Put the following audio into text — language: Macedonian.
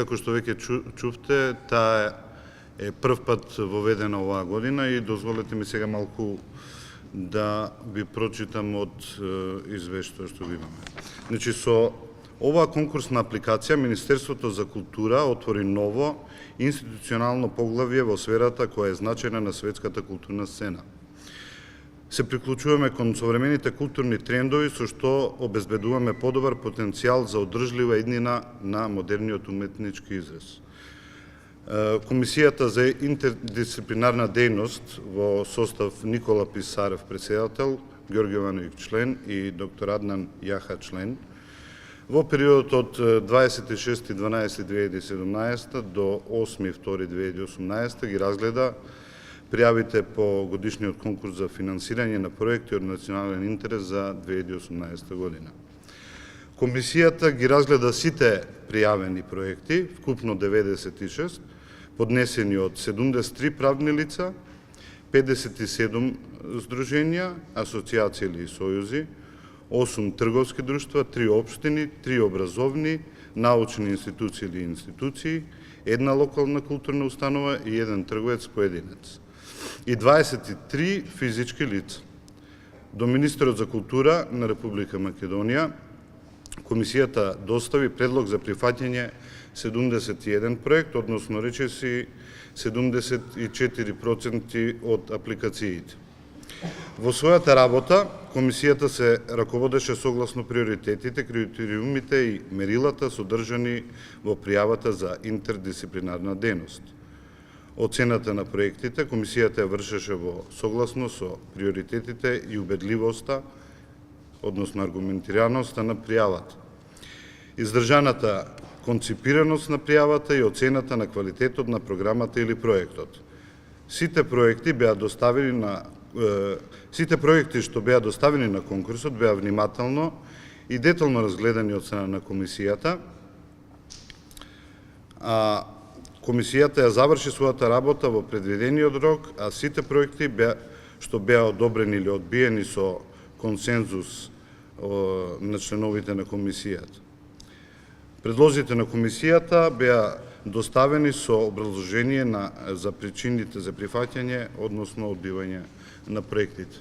како што веќе чувте, таа е прв пат воведена оваа година и дозволете ми сега малку да ви прочитам од извештајот што го имаме. Значи, со оваа конкурсна апликација Министерството за култура отвори ново институционално поглавје во сферата која е значајна на светската културна сцена. Се приклучуваме кон современите културни трендови со што обезбедуваме подобар потенцијал за одржлива иднина на модерниот уметнички израз. Комисијата за интердисциплинарна дејност во состав Никола Писарев председател, Ѓорѓе Јовановиќ член и доктор Аднан Јаха член, во периодот од 26.12.2017 до 8.2.2018 ги разгледа пријавите по годишниот конкурс за финансирање на проекти од национален интерес за 2018 година. Комисијата ги разгледа сите пријавени проекти, вкупно 96, поднесени од 73 правни лица, 57 здруженја, асоциации или сојузи, 8 трговски друштва, 3 општини, 3 образовни, научни институции или институции, една локална културна установа и еден трговец поединец. И 23 физички лица. До Министерот за култура на Република Македонија, Комисијата достави предлог за прифаќање 71 проект, односно речиси 74% од апликациите. Во својата работа, Комисијата се раководеше согласно приоритетите, критериумите и мерилата содржани во пријавата за интердисциплинарна дејност. Оцената на проектите, Комисијата ја вршеше во согласно со приоритетите и убедливоста, односно аргументираноста на пријавата. Издржаната конципираност на пријавата и оцената на квалитетот на програмата или проектот. Сите проекти што беа доставени на конкурсот беа внимателно и детално разгледани од страна на Комисијата, а Комисијата ја заврши својата работа во предвидениот рок, а сите проекти што беа одобрени или одбиени со консензус на членовите на Комисијата. Предлозите на Комисијата беа доставени со образложение за причините за прифаќање, односно одбивање на проектите.